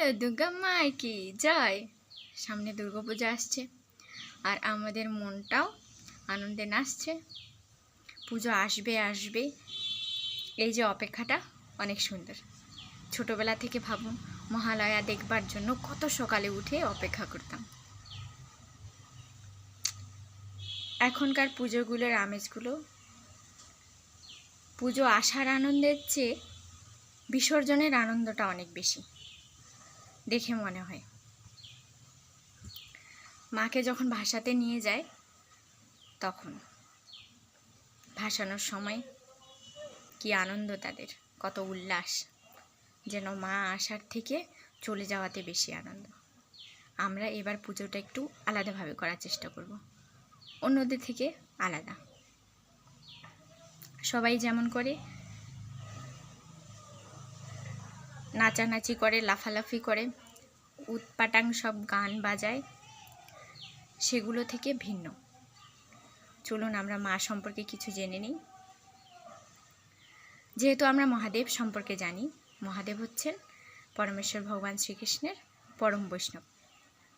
বলো দুর্গা মায়ের কি জয়। সামনে দুর্গাপূজা আসছে আর আমাদের মনটাও আনন্দে নাচছে। পুজো আসবে আসবে, এই যে অপেক্ষাটা অনেক সুন্দর। ছোটবেলা থেকে ভাবুন, মহালয়া দেখবার জন্য কত সকালে উঠে অপেক্ষা করতাম। এখনকার পুজোগুলোর আমেজগুলো পুজো আসার আনন্দের চেয়ে বিসর্জনের আনন্দটা অনেক বেশি দেখে মনে হয়। মাকে যখন ভাসাতে নিয়ে যায় তখন ভাসানোর সময় কি আনন্দ, তাদের কত উল্লাস, যেন মা আসার থেকে চলে যাওয়াতে বেশি আনন্দ। আমরা এবার পুজোটা একটু আলাদাভাবে করার চেষ্টা করব, অন্যদের থেকে আলাদা। সবাই যেমন করে নাচানাচি করে, লাফালাফি করে, উৎপাটাং সব গান বাজায়, সেগুলো থেকে ভিন্ন। চলুন আমরা মা সম্পর্কে কিছু জেনে নিই। যেহেতু আমরা মহাদেব সম্পর্কে জানি, মহাদেব হচ্ছেন পরমেশ্বর ভগবান শ্রীকৃষ্ণের পরম বৈষ্ণব,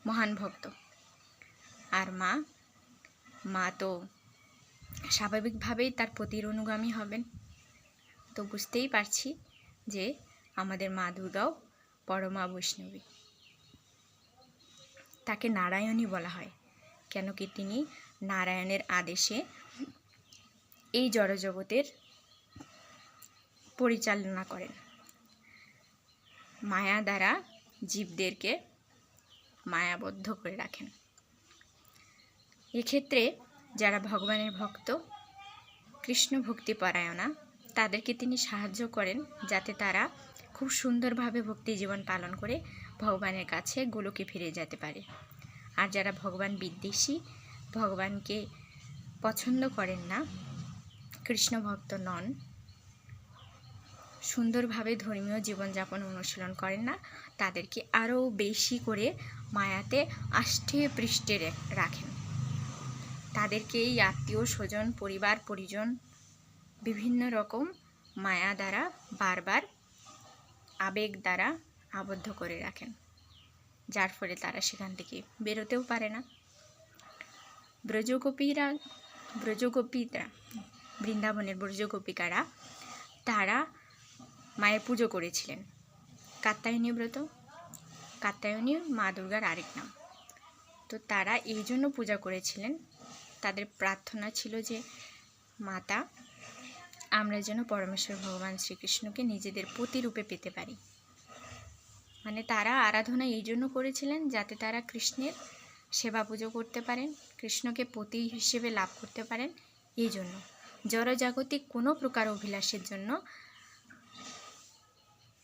মহান ভক্ত। আর মা তো স্বাভাবিকভাবেই তার পতির অনুগামী হবেন। তো বুঝতেই পারছি যে আমাদের মা দুর্গাও পরমা বৈষ্ণবী। তাকে নারায়ণী বলা হয় কেন কি তিনি নারায়ণের আদেশে এই জড়জগতের পরিচালনা করেন। মায়া দ্বারা জীবদেরকে মায়াবদ্ধ করে রাখেন। এক্ষেত্রে যারা ভগবানের ভক্ত, কৃষ্ণ ভক্তি পরায়ণা, তাদেরকে তিনি সাহায্য করেন যাতে তারা খুব সুন্দরভাবে ভক্তি জীবন পালন করে ভগবানের কাছে গোলকে ফিরে যেতে পারে। আর যারা ভগবান বিদ্বেষী, ভগবানকে পছন্দ করেন না, কৃষ্ণ ভক্ত নন, সুন্দরভাবে ধর্মীয় জীবনযাপন অনুশীলন করেন না, তাদেরকে আরও বেশি করে মায়াতে আষ্টে পৃষ্ঠে রাখেন। তাদেরকে এই আত্মীয় স্বজন, পরিবার পরিজন বিভিন্ন রকম মায়া দ্বারা বারবার আবেগ দ্বারা আবদ্ধ করে রাখেন, যার ফলে তারা সেখান থেকে বেরোতেও পারে না। ব্রজগোপীরা বৃন্দাবনের ব্রজগোপিকারা তারা মায়ের পুজো করেছিলেন। কাত্যায়নী ব্রত, কাত্যায়নী মা দুর্গার আরেক নাম। তো তারা এই জন্য পূজা করেছিলেন, তাদের প্রার্থনা ছিল যে মাতা, আমরা যেন পরমেশ্বর ভগবান শ্রীকৃষ্ণকে নিজেদের পতিরূপে পেতে পারি। মানে তারা আরাধনা এই জন্য করেছিলেন যাতে তারা কৃষ্ণের সেবা পুজো করতে পারেন, কৃষ্ণকে পতি হিসেবে লাভ করতে পারেন। এই জন্য জড়জাগতিক কোনো প্রকার অভিলাষের জন্য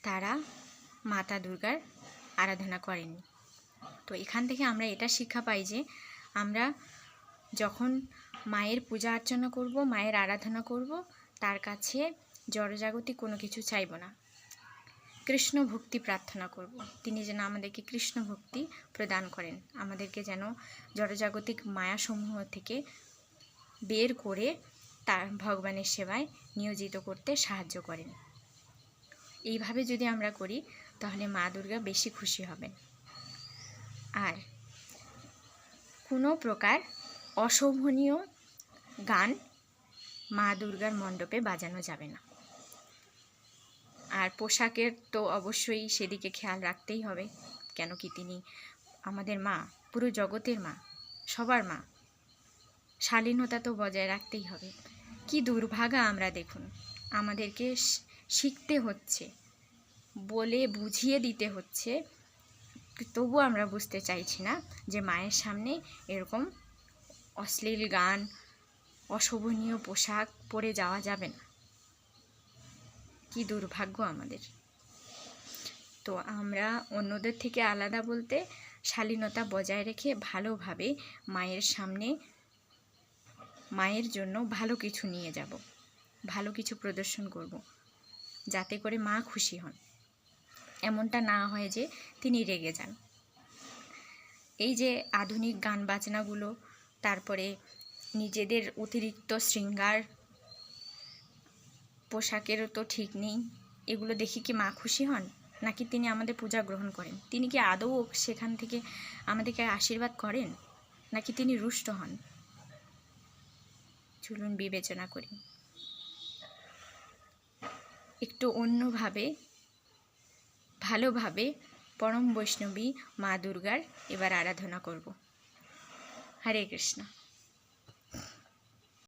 তারা মাতা দুর্গার আরাধনা করেননি। তো এখান থেকে আমরা এটা শিক্ষা পাই যে আমরা যখন মায়ের পূজা অর্চনা করব, মায়ের আরাধনা করব, তার কাছে জড়জাগতিক কোনো কিছু চাইব না, কৃষ্ণ ভক্তি প্রার্থনা করব। তিনি যেন আমাদেরকে কৃষ্ণ ভক্তি প্রদান করেন, আমাদেরকে যেন জড়জাগতিক মায়াসমূহ থেকে বের করে তার ভগবানের সেবায় নিয়োজিত করতে সাহায্য করেন। এইভাবে যদি আমরা করি তাহলে মা দুর্গা বেশি খুশি হবেন। আর কোনো প্রকার অশোভনীয় গান মা দুর্গার মণ্ডপে বাজানো যাবে না। আর পোশাকের তো অবশ্যই সেদিকে খেয়াল রাখতেই হবে, কেন কি তিনি আমাদের মা, পুরো জগতের মা, সবার মা। শালীনতা তো বজায় রাখতেই হবে। কি দুর্ভাগা আমরা, দেখুন, আমাদেরকে শিখতে হচ্ছে, বলে বুঝিয়ে দিতে হচ্ছে, তবু আমরা বুঝতে চাইছি না যে মায়ের সামনে এরকম অশ্লীল গান, অশোভনীয় পোশাক পরে যাওয়া যাবে না। কি দুর্ভাগ্য আমাদের। তো আমরা অন্যদের থেকে আলাদা বলতে শালীনতা বজায় রেখে ভালোভাবে মায়ের সামনে মায়ের জন্য ভালো কিছু নিয়ে যাব, ভালো কিছু প্রদর্শন করব, যাতে করে মা খুশি হন। এমনটা না হয় যে তিনি রেগে যান। এই যে আধুনিক গান বাজনাগুলো, তারপরে নিজেদের অতিরিক্ত শৃঙ্গার, পোশাকেরও তো ঠিক নেই, এগুলো দেখি কি মা খুশি হন? নাকি তিনি আমাদের পূজা গ্রহণ করেন? তিনি কি আদৌ সেখান থেকে আমাদেরকে আশীর্বাদ করেন, নাকি তিনি রুষ্ট হন? চলুন বিবেচনা করি, একটু অন্যভাবে ভালোভাবে পরম বৈষ্ণবী মা দুর্গার এবার আরাধনা করব। হরে কৃষ্ণ।